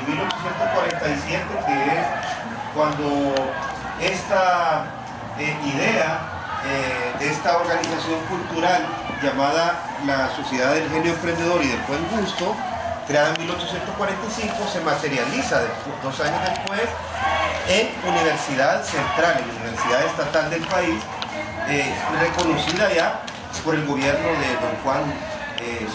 1847, que es cuando esta idea de esta organización cultural llamada la Sociedad del Genio Emprendedor y del Buen Gusto, creada en 1845, se materializa 2 años después en Universidad Central, en Universidad Estatal del país, reconocida ya por el gobierno de don Juan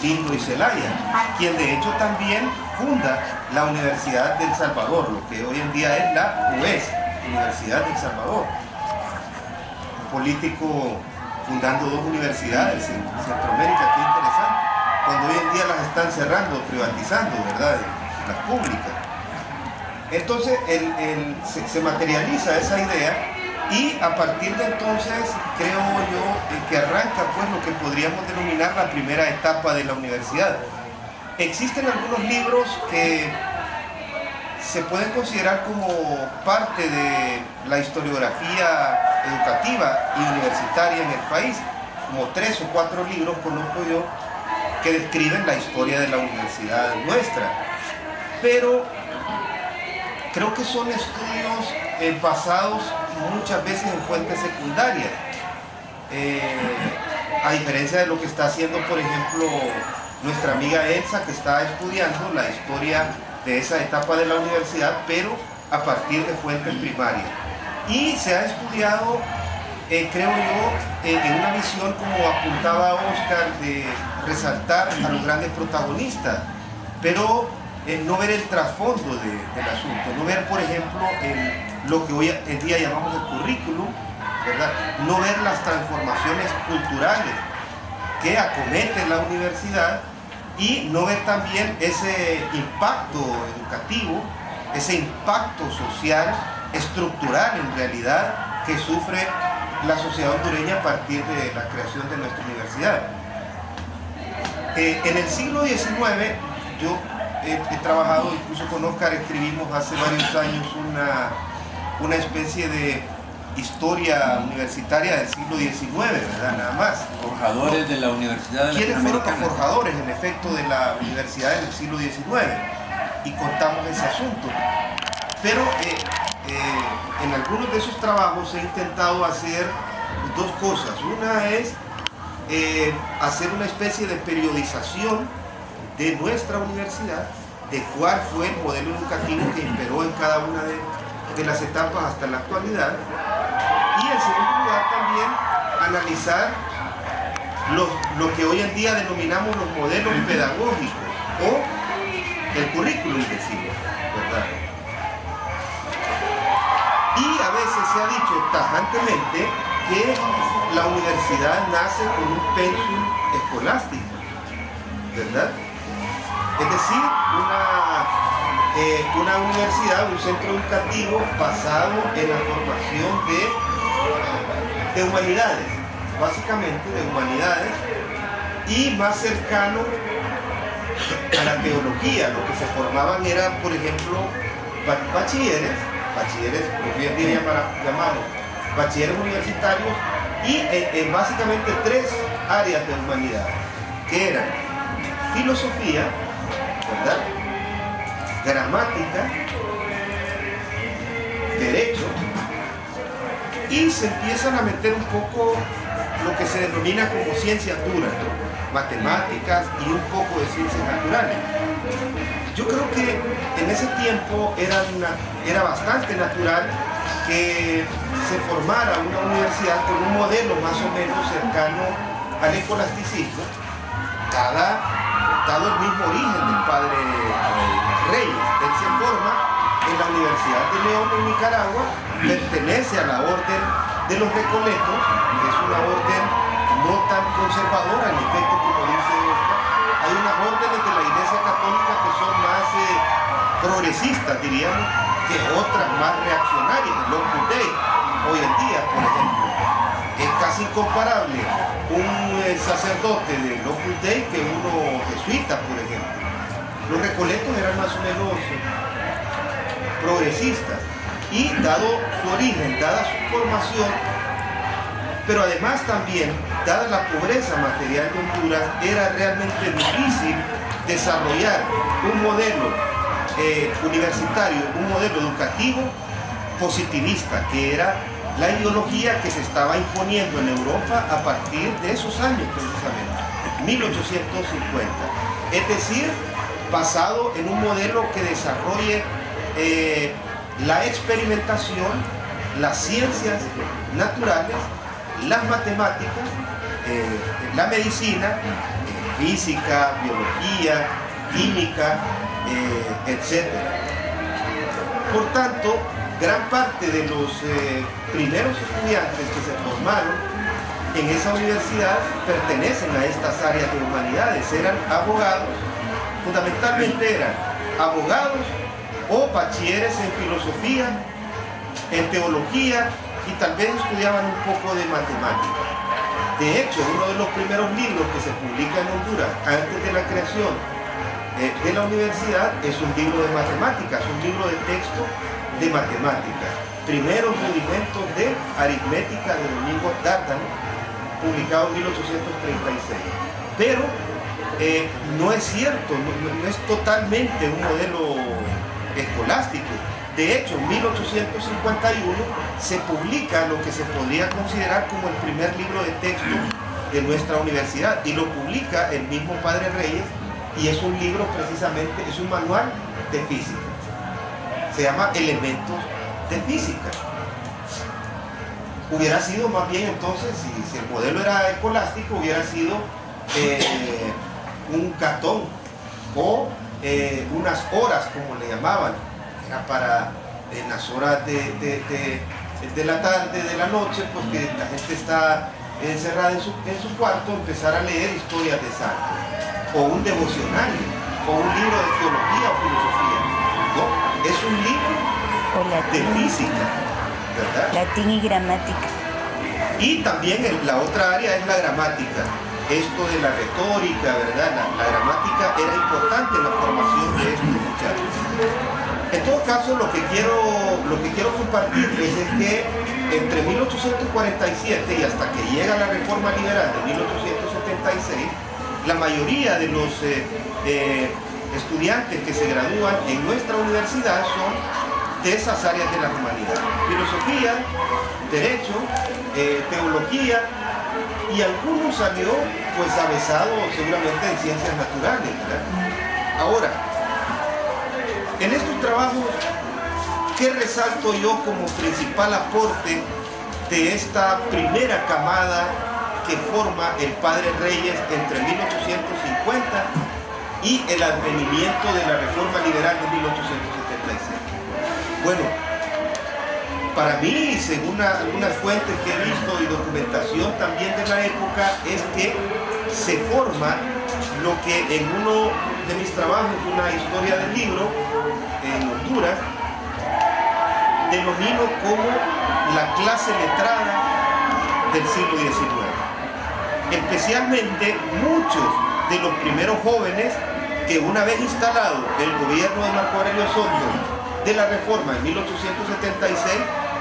Lindo y Zelaya, quien de hecho también funda la Universidad del Salvador, lo que hoy en día es la UES, Universidad del Salvador. Un político fundando 2 universidades en Centroamérica, qué interesante, cuando hoy en día las están cerrando, privatizando, ¿verdad?, las públicas. Entonces se materializa esa idea y a partir de entonces creo yo que arranca pues lo que podríamos denominar la primera etapa de la universidad. Existen algunos libros que se pueden considerar como parte de la historiografía educativa y universitaria en el país, como 3 o 4 libros conozco yo que describen la historia de la universidad nuestra, pero creo que son estudios basados muchas veces en fuentes secundarias, a diferencia de lo que está haciendo, por ejemplo, nuestra amiga Elsa, que está estudiando la historia de esa etapa de la universidad, pero a partir de fuentes primarias. Y se ha estudiado, creo yo, en una visión, como apuntaba Oscar, de resaltar a los grandes protagonistas, pero no ver el trasfondo del asunto, no ver, por ejemplo, lo que hoy en día llamamos el currículum, ¿verdad? No ver las transformaciones culturales que acomete la universidad y no ver también ese impacto educativo, ese impacto social, estructural en realidad, que sufre la sociedad hondureña a partir de la creación de nuestra universidad. En el siglo XIX, yo he trabajado, incluso con Oscar escribimos hace varios años una especie de historia universitaria del siglo XIX, ¿verdad? Nada más. Forjadores de la Universidad de ¿Quiénes fueron los forjadores, en efecto, de la universidad del siglo XIX? Y contamos ese asunto. Pero en algunos de esos trabajos he intentado hacer 2 cosas. Una es hacer una especie de periodización de nuestra universidad, de cuál fue el modelo educativo que imperó en cada una de las etapas hasta la actualidad, y en segundo lugar también analizar lo que hoy en día denominamos los modelos pedagógicos o el currículum de siglo, ¿verdad? Y a veces se ha dicho tajantemente que la universidad nace con un pensum escolástico, ¿verdad? Es decir, una universidad, un centro educativo basado en la formación de humanidades, básicamente de humanidades, y más cercano a la teología. Lo que se formaban era, por ejemplo, bachilleres, lo que hoy en día llamamos bachilleres universitarios, y básicamente 3 áreas de humanidad, que eran filosofía, ¿verdad?, gramática, derecho, y se empiezan a meter un poco lo que se denomina como ciencias duras, ¿no?, matemáticas y un poco de ciencias naturales. Yo creo que en ese tiempo era bastante natural que se formara una universidad con un modelo más o menos cercano al escolasticismo, dado el mismo origen del padre Reyes. Él se forma en la Universidad de León en Nicaragua, pertenece a la Orden de los Recoletos, que es una orden no tan conservadora, en efecto, como dice Oscar. Hay unas órdenes de la Iglesia Católica que son más progresistas, diríamos, que otras más reaccionarias, el Opus Dei, hoy en día, por ejemplo. Es casi incomparable un sacerdote del Opus Dei que uno jesuita, por ejemplo. Los Recoletos eran más o menos progresistas, y dado su origen, dada su formación, pero además también, dada la pobreza material de Honduras, era realmente difícil desarrollar un modelo universitario, un modelo educativo positivista, que era la ideología que se estaba imponiendo en Europa a partir de esos años precisamente, 1850. Es decir, basado en un modelo que desarrolle la experimentación, las ciencias naturales, las matemáticas, la medicina, física, biología, química, etc. Por tanto, gran parte de los primeros estudiantes que se formaron en esa universidad pertenecen a estas áreas de humanidades. Eran abogados, fundamentalmente eran abogados o bachilleres en filosofía, en teología, y tal vez estudiaban un poco de matemática. De hecho, uno de los primeros libros que se publica en Honduras antes de la creación de la universidad es un libro de matemáticas, un libro de texto de matemáticas. Primeros rudimentos de aritmética de Domingo Dárdano, publicado en 1836. Pero no es cierto, no es totalmente un modelo escolástico. De hecho, en 1851 se publica lo que se podría considerar como el primer libro de texto de nuestra universidad, y lo publica el mismo Padre Reyes, y es un libro precisamente, es un manual de física. Se llama Elementos de Física. Hubiera sido más bien entonces, si el modelo era escolástico, hubiera sido un catón o unas horas, como le llamaban. Era para en las horas de la tarde, de la noche, pues que la gente está encerrada en su cuarto, empezar a leer historias de santos, o un devocionario, o un libro de teología o filosofía. No, es un libro de física, ¿verdad? Latín y gramática. Y también la otra área es la gramática. Esto de la retórica, ¿verdad? La gramática era importante en la formación de estos muchachos. En todo caso, lo que quiero compartirles es que entre 1847 y hasta que llega la Reforma Liberal de 1876, la mayoría de los estudiantes que se gradúan en nuestra universidad son de esas áreas de la humanidad: filosofía, derecho, teología, y algunos salió pues avesado seguramente en ciencias naturales, ¿verdad? Ahora, en estos trabajos, ¿qué resalto yo como principal aporte de esta primera camada que forma el Padre Reyes entre 1850 y el advenimiento de la Reforma Liberal de 1876? Bueno, para mí, según algunas fuentes que he visto y documentación también de la época, es que se forma lo que en uno de mis trabajos, una historia del libro en Honduras, denomino como la clase letrada del siglo XIX. Especialmente muchos de los primeros jóvenes que, una vez instalado el gobierno de Marco Aurelio Soto de la Reforma en 1876,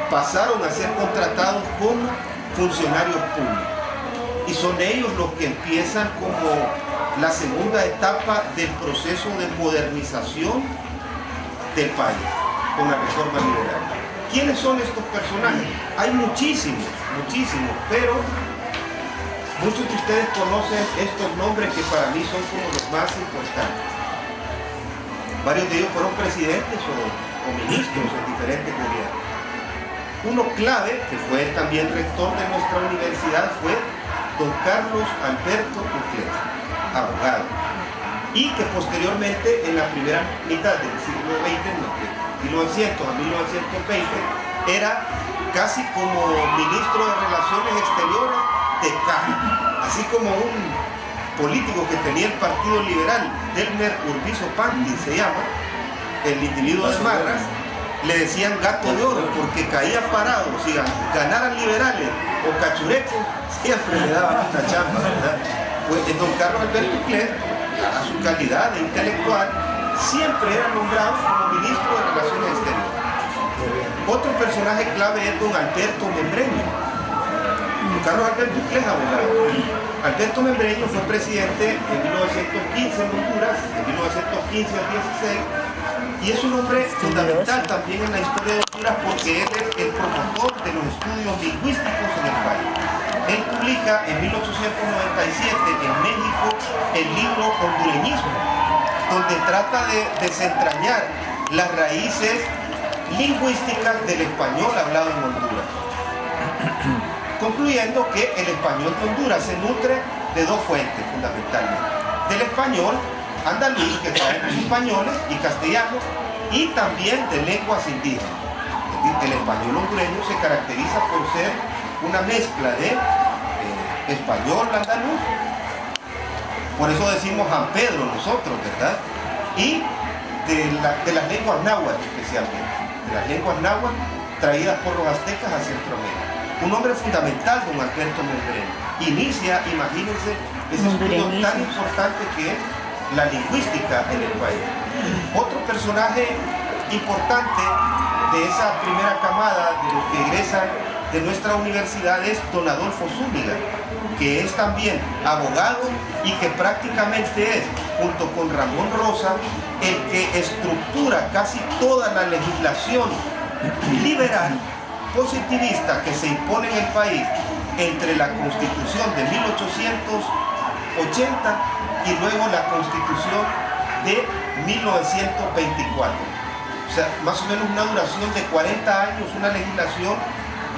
pasaron a ser contratados como funcionarios públicos. Y son ellos los que empiezan como la segunda etapa del proceso de modernización del país con la Reforma Liberal. ¿Quiénes son estos personajes? Hay muchísimos, pero muchos de ustedes conocen estos nombres que para mí son como los más importantes. Varios de ellos fueron presidentes o ministros en diferentes gobiernos. Uno clave, que fue también rector de nuestra universidad, fue don Carlos Alberto Duclet, abogado, y que posteriormente, en la primera mitad del siglo XX, de 1900 a 1920, era casi como ministro de Relaciones Exteriores de Caja, así como un político que tenía el Partido Liberal, Delmer Urbizo Pantin se llama, el individuo de Marras, le decían gato de oro porque caía parado. Si ganaran liberales o cachurecos, siempre le daban una chamba, ¿verdad? Pues don Carlos Alberto Duclet, a su calidad de intelectual, siempre era nombrado como ministro de Relaciones Exteriores. Otro personaje clave es don Alberto Membreño. Don Carlos Alberto Duclet, abogado. Alberto Membreño fue presidente en 1915 en Honduras, de 1915 al 16, Y es un hombre fundamental también en la historia de Honduras porque él es el promotor de los estudios lingüísticos en el país. Él publica en 1897 en México el libro Hondureñismo, donde trata de desentrañar las raíces lingüísticas del español hablado en Honduras, concluyendo que el español de Honduras se nutre de dos fuentes fundamentalmente: del español andaluz, que traen los españoles y castellanos, y también de lenguas indígenas. El español hondureño se caracteriza por ser una mezcla de español andaluz, por eso decimos San Pedro nosotros, ¿verdad? Y de las lenguas náhuatl especialmente, de las lenguas náhuatl traídas por los aztecas a Centroamérica. Un hombre fundamental, don Alberto Mondreno. Inicia, imagínense, ese estudio tan importante que es la lingüística en el país. Otro personaje importante de esa primera camada de los que egresan de nuestra universidad es don Adolfo Zúñiga, que es también abogado y que prácticamente es, junto con Ramón Rosa, el que estructura casi toda la legislación liberal positivista que se impone en el país entre la Constitución de 1880 y luego la Constitución de 1924. O sea, más o menos una duración de 40 años, una legislación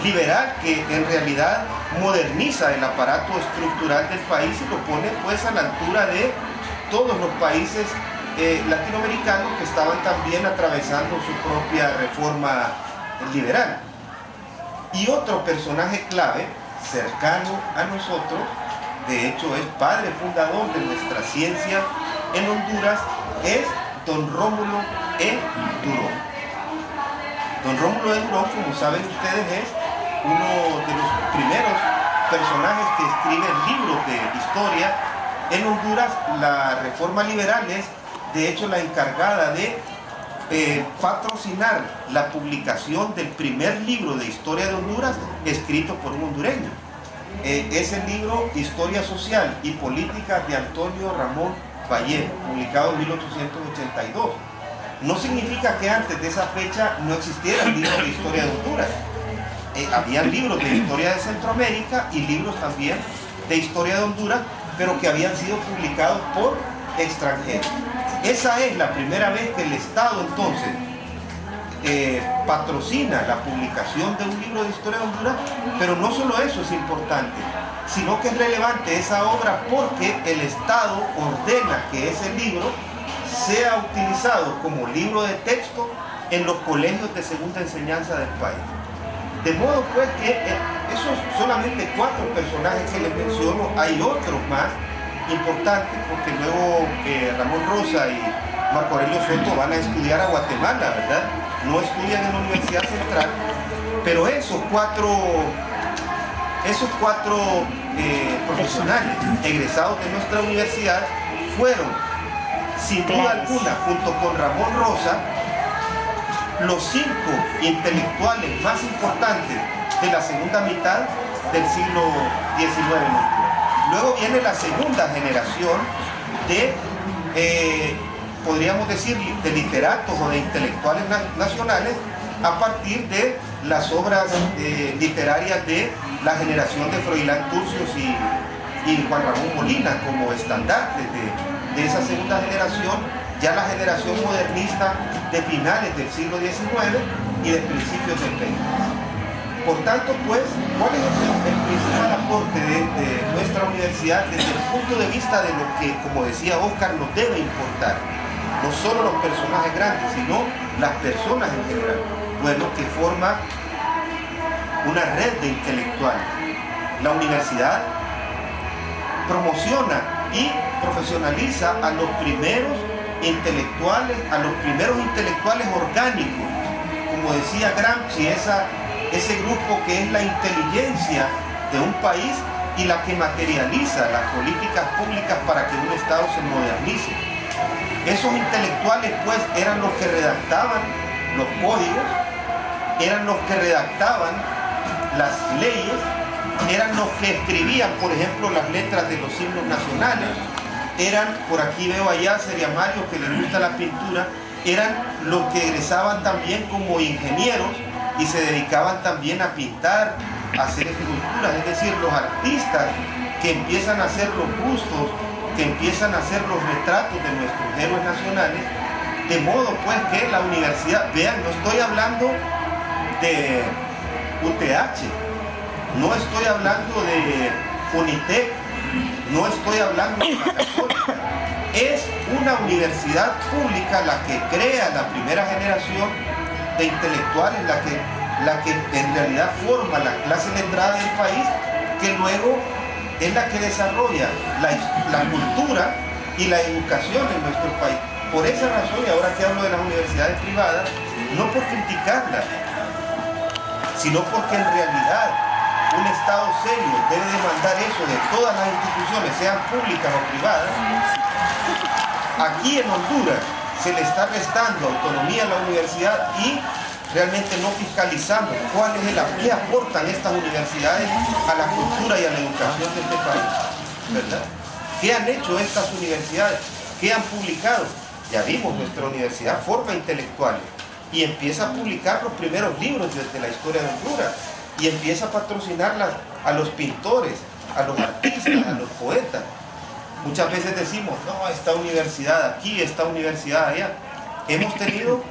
liberal que en realidad moderniza el aparato estructural del país y lo pone pues a la altura de todos los países latinoamericanos que estaban también atravesando su propia reforma liberal. Y otro personaje clave, cercano a nosotros, de hecho es padre fundador de nuestra ciencia en Honduras, es don Rómulo E. Durón. Don Rómulo E. Durón, como saben ustedes, es uno de los primeros personajes que escriben libros de historia en Honduras. La reforma liberal es, de hecho, la encargada de patrocinar la publicación del primer libro de historia de Honduras escrito por un hondureño. Es el libro Historia Social y Política de Antonio Ramón Vallejo, publicado en 1882. No significa que antes de esa fecha no existieran libros de historia de Honduras. Habían libros de historia de Centroamérica y libros también de historia de Honduras, pero que habían sido publicados por extranjeros. Esa es la primera vez que el Estado entonces patrocina la publicación de un libro de historia de Honduras, pero no solo eso es importante, sino que es relevante esa obra porque el Estado ordena que ese libro sea utilizado como libro de texto en los colegios de segunda enseñanza del país. De modo pues que esos solamente 4 personajes que les menciono, hay otros más importantes, porque luego Ramón Rosa y Marco Aurelio Soto van a estudiar a Guatemala, ¿verdad? No estudian en la Universidad Central, pero esos cuatro profesionales egresados de nuestra universidad fueron, sin duda alguna, junto con Ramón Rosa, los 5 intelectuales más importantes de la segunda mitad del siglo XIX. Luego viene la segunda generación de, podríamos decir, de literatos o de intelectuales nacionales a partir de las obras literarias de la generación de Froilán Turcios y Juan Ramón Molina como estandartes de esa segunda generación, ya la generación modernista de finales del siglo XIX y de principios del XX. Por tanto, pues, ¿cuál es el principal aporte de nuestra universidad desde el punto de vista de lo que, como decía Oscar, nos debe importar? No solo los personajes grandes, sino las personas en general. Bueno, que forma una red de intelectuales. La universidad promociona y profesionaliza a los primeros intelectuales, orgánicos, como decía Gramsci, ese grupo que es la inteligencia de un país y la que materializa las políticas públicas para que un Estado se modernice. Esos intelectuales pues eran los que redactaban los códigos, eran los que redactaban las leyes, eran los que escribían, por ejemplo, las letras de los himnos nacionales, eran, por aquí veo allá, Seria Mario, que le gusta la pintura, eran los que egresaban también como ingenieros y se dedicaban también a pintar, a hacer esculturas, es decir, los artistas que empiezan a hacer los bustos, que empiezan a hacer los retratos de nuestros héroes nacionales, de modo pues que la universidad, vean, no estoy hablando de UTH, no estoy hablando de UNITEC, no estoy hablando de la Católica, es una universidad pública la que crea la primera generación de intelectuales, la que en realidad forma la clase letrada del país, que luego es la que desarrolla la cultura y la educación en nuestro país. Por esa razón, y ahora que hablo de las universidades privadas, no por criticarlas, sino porque en realidad un Estado serio debe demandar eso de todas las instituciones, sean públicas o privadas. Aquí en Honduras se le está restando autonomía a la universidad y realmente no fiscalizando qué aportan estas universidades a la cultura y a la educación de este país, ¿verdad? ¿Qué han hecho estas universidades? ¿Qué han publicado? Ya vimos, nuestra universidad forma intelectuales y empieza a publicar los primeros libros desde la historia de Honduras y empieza a patrocinarlas a los pintores, a los artistas, a los poetas. Muchas veces decimos, no, esta universidad aquí, esta universidad allá. Hemos tenido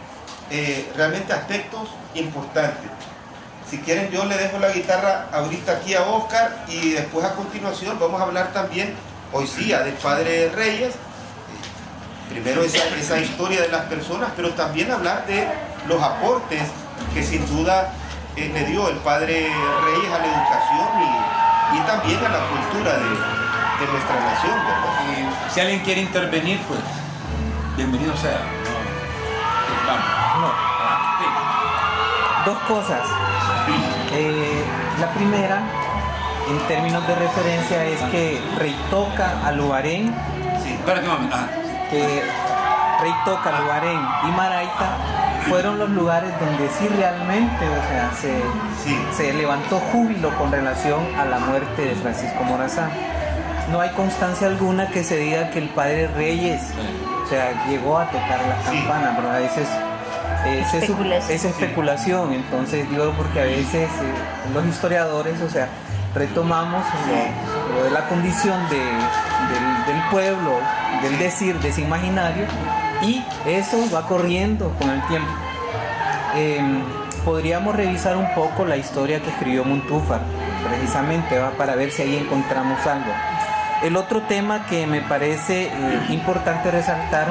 realmente aspectos importantes. Si quieren, yo le dejo la guitarra ahorita aquí a Oscar y después a continuación vamos a hablar también, hoy sí, del Padre Reyes. Primero esa historia de las personas, pero también hablar de los aportes que sin duda le dio el Padre Reyes a la educación y también a la cultura de nuestra nación, ¿verdad? Si alguien quiere intervenir, pues bienvenido sea. Vamos. Sí. Dos cosas. La primera, en términos de referencia, es que Reitoca, Alubarén, que Reitoca, Alubarén y Maraita fueron los lugares donde sí realmente, o sea, se levantó júbilo con relación a la muerte de Francisco Morazán. No hay constancia alguna que se diga que el Padre Reyes, o sea, llegó a tocar la campana, ¿verdad? Es especulación. Entonces digo, porque a veces los historiadores, o sea, retomamos lo de la condición del pueblo, del decir, de ese imaginario, y eso va corriendo con el tiempo. Podríamos revisar un poco la historia que escribió Montúfar, precisamente, para ver si ahí encontramos algo. El otro tema que me parece importante resaltar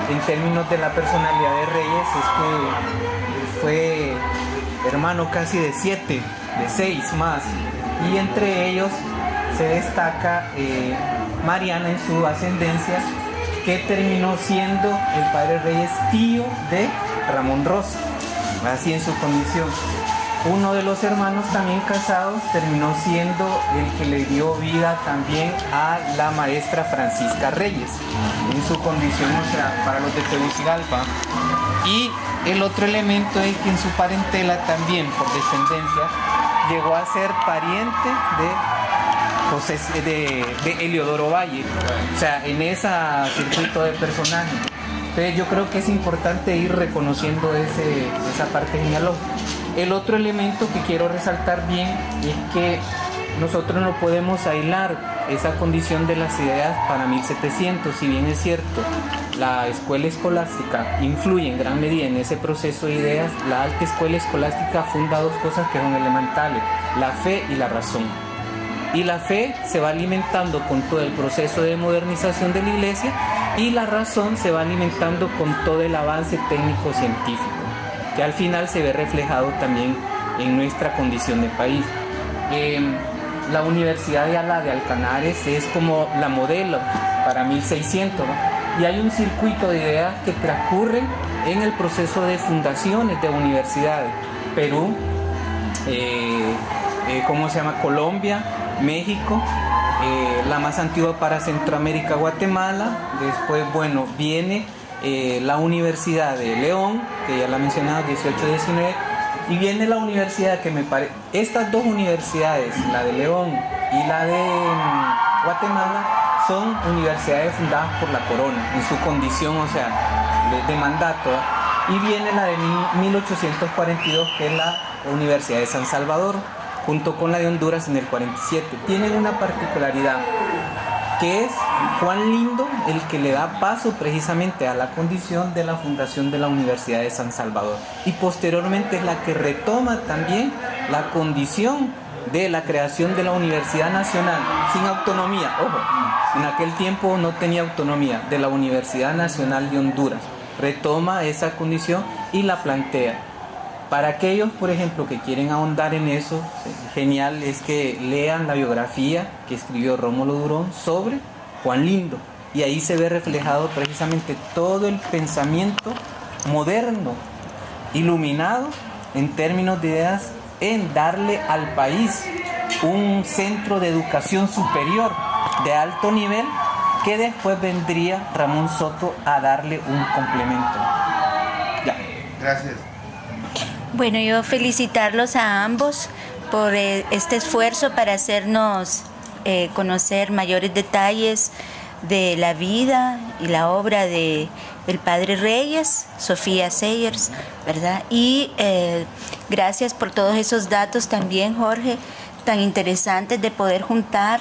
en términos de la personalidad de Reyes es que fue hermano casi de 6 más, y entre ellos se destaca Mariana en su ascendencia, que terminó siendo el Padre Reyes tío de Ramón Rosa, así en su condición. Uno de los hermanos también casados terminó siendo el que le dio vida también a la maestra Francisca Reyes, en su condición, o sea, para los de Tegucigalpa. Y el otro elemento es que en su parentela también, por descendencia, llegó a ser pariente de Eliodoro Valle, o sea, en ese circuito de personajes. Entonces yo creo que es importante ir reconociendo esa parte genealógica. El otro elemento que quiero resaltar bien es que nosotros no podemos aislar esa condición de las ideas para 1700, si bien es cierto, la escuela escolástica influye en gran medida en ese proceso de ideas. La alta escuela escolástica funda dos cosas que son elementales: la fe y la razón. Y la fe se va alimentando con todo el proceso de modernización de la iglesia, y la razón se va alimentando con todo el avance técnico-científico, que al final se ve reflejado también en nuestra condición de país. La Universidad de Alcanares es como la modelo para 1600, ¿no? Y hay un circuito de ideas que transcurren en el proceso de fundaciones de universidades. Perú, Colombia, México, la más antigua para Centroamérica, Guatemala. Después, viene la Universidad de León, que ya la mencionaba, 18-19, y viene la universidad que me parece, estas dos universidades, la de León y la de Guatemala, son universidades fundadas por la corona, en su condición, o sea, de mandato. Y viene la de 1842, que es la Universidad de San Salvador, junto con la de Honduras en el 47. Tienen una particularidad, que es Juan Lindo el que le da paso precisamente a la condición de la fundación de la Universidad de San Salvador, y posteriormente es la que retoma también la condición de la creación de la Universidad Nacional sin autonomía. Ojo, en aquel tiempo no tenía autonomía, de la Universidad Nacional de Honduras. Retoma esa condición y la plantea. Para aquellos, por ejemplo, que quieren ahondar en eso, genial es que lean la biografía que escribió Rómulo Durón sobre Juan Lindo, y ahí se ve reflejado precisamente todo el pensamiento moderno, iluminado en términos de ideas, en darle al país un centro de educación superior de alto nivel, que después vendría Ramón Soto a darle un complemento. Ya. Gracias. Bueno, yo felicitarlos a ambos por este esfuerzo para hacernos conocer mayores detalles de la vida y la obra de el padre Reyes, Sofía Sayers, ¿verdad? Y gracias por todos esos datos también, Jorge, tan interesantes de poder juntar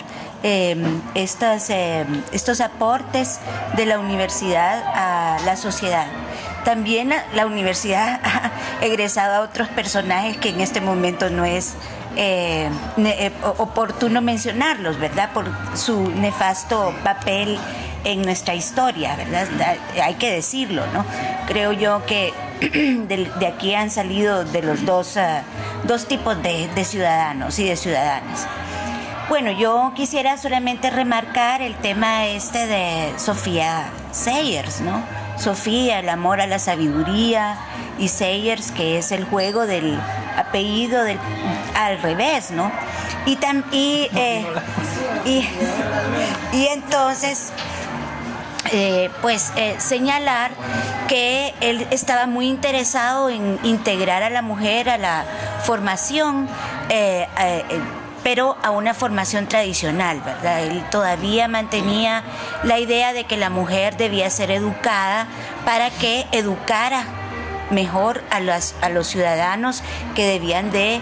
estos aportes de la universidad a la sociedad. También la universidad ha egresado a otros personajes que en este momento no es oportuno mencionarlos, ¿verdad? Por su nefasto papel en nuestra historia, ¿verdad? Hay que decirlo, ¿no? Creo yo que de aquí han salido de los dos tipos de ciudadanos y de ciudadanas. Bueno, yo quisiera solamente remarcar el tema de Sofía Sayers, ¿no? Sofía, el amor a la sabiduría, y Sayers, que es el juego del apellido al revés, ¿no? Y entonces, señalar que él estaba muy interesado en integrar a la mujer a la formación, pero a una formación tradicional, ¿verdad? Él todavía mantenía la idea de que la mujer debía ser educada para que educara mejor a los ciudadanos que debían de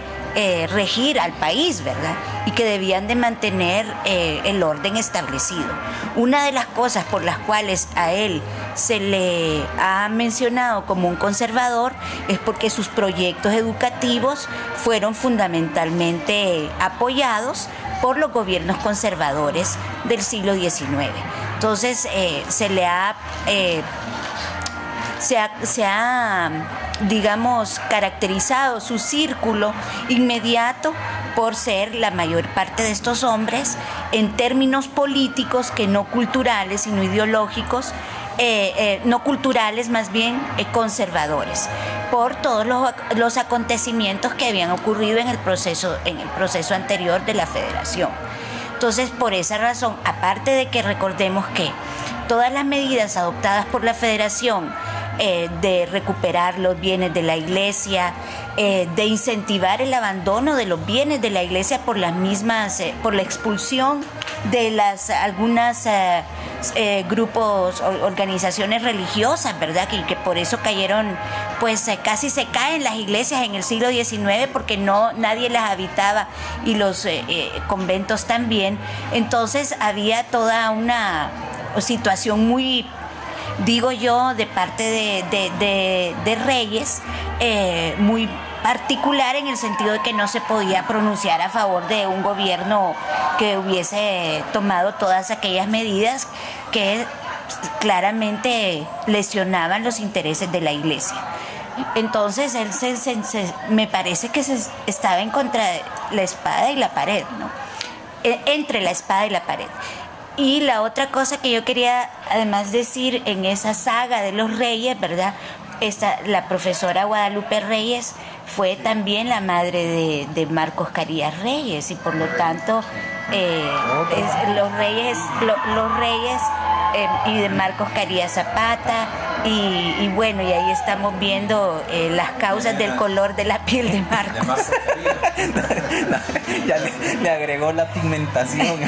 regir al país, ¿verdad? Y que debían de mantener el orden establecido. Una de las cosas por las cuales a él se le ha mencionado como un conservador es porque sus proyectos educativos fueron fundamentalmente apoyados por los gobiernos conservadores del siglo XIX. Entonces se ha, digamos, caracterizado su círculo inmediato por ser la mayor parte de estos hombres, en términos políticos que no culturales, sino ideológicos, no culturales, más bien conservadores, por todos los acontecimientos que habían ocurrido en el proceso anterior de la Federación. Entonces, por esa razón, aparte de que recordemos que todas las medidas adoptadas por la Federación de recuperar los bienes de la Iglesia, de incentivar el abandono de los bienes de la Iglesia por las mismas, por la expulsión de algunas grupos, organizaciones religiosas, ¿verdad? Que por eso cayeron, pues casi se caen las iglesias en el siglo XIX porque nadie las habitaba, y los conventos también. Entonces había toda una situación muy, digo yo, de parte de Reyes, muy particular, en el sentido de que no se podía pronunciar a favor de un gobierno que hubiese tomado todas aquellas medidas que claramente lesionaban los intereses de la Iglesia. Entonces él me parece que estaba en contra de la espada y la pared, ¿no? Entre la espada y la pared. Y la otra cosa que yo quería además decir en esa saga de los Reyes, ¿verdad? La profesora Guadalupe Reyes fue también la madre de Marcos Carías Reyes, y por lo tanto los Reyes y de Marcos Carías Zapata, y bueno, y ahí estamos viendo las causas del color de la piel de Marcos. Ya le agregó la pigmentación.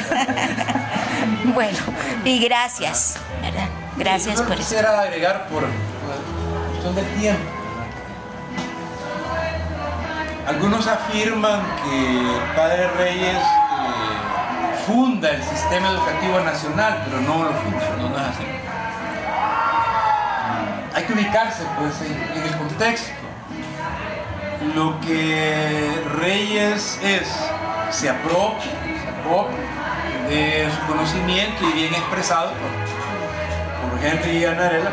Bueno, y gracias, ¿verdad? Gracias por eso. Quisiera agregar cuestión del tiempo. Algunos afirman que el padre Reyes funda el sistema educativo nacional, pero no lo funda, no es así. Hay que ubicarse pues, en el contexto. Lo que Reyes se apropia de su conocimiento y bien expresado por Henry y Anarela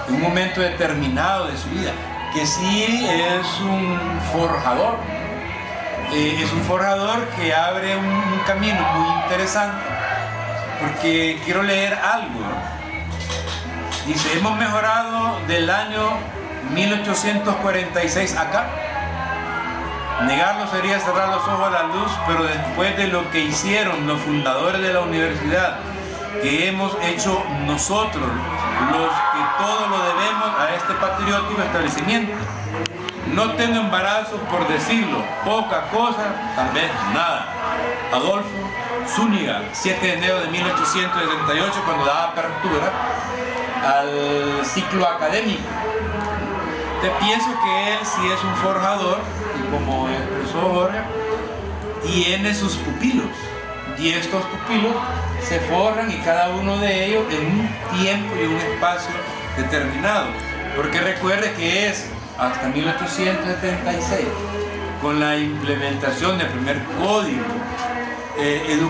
en un momento determinado de su vida, que sí es un forjador. Es un forjador que abre un camino muy interesante, porque quiero leer algo. Dice, hemos mejorado del año 1846 acá. Negarlo sería cerrar los ojos a la luz, pero después de lo que hicieron los fundadores de la universidad, que hemos hecho nosotros, los que todo lo debemos a este patriótico establecimiento. No tengo embarazo por decirlo, poca cosa, tal vez nada. Adolfo Zúñiga, 7 de enero de 1878, cuando daba apertura al ciclo académico. Te pienso que él sí es un forjador, y como expresó Jorge, tiene sus pupilos. Y estos pupilos se forjan y cada uno de ellos en un tiempo y un espacio determinado. Porque recuerde que es hasta 1876, con la implementación del primer código educativo,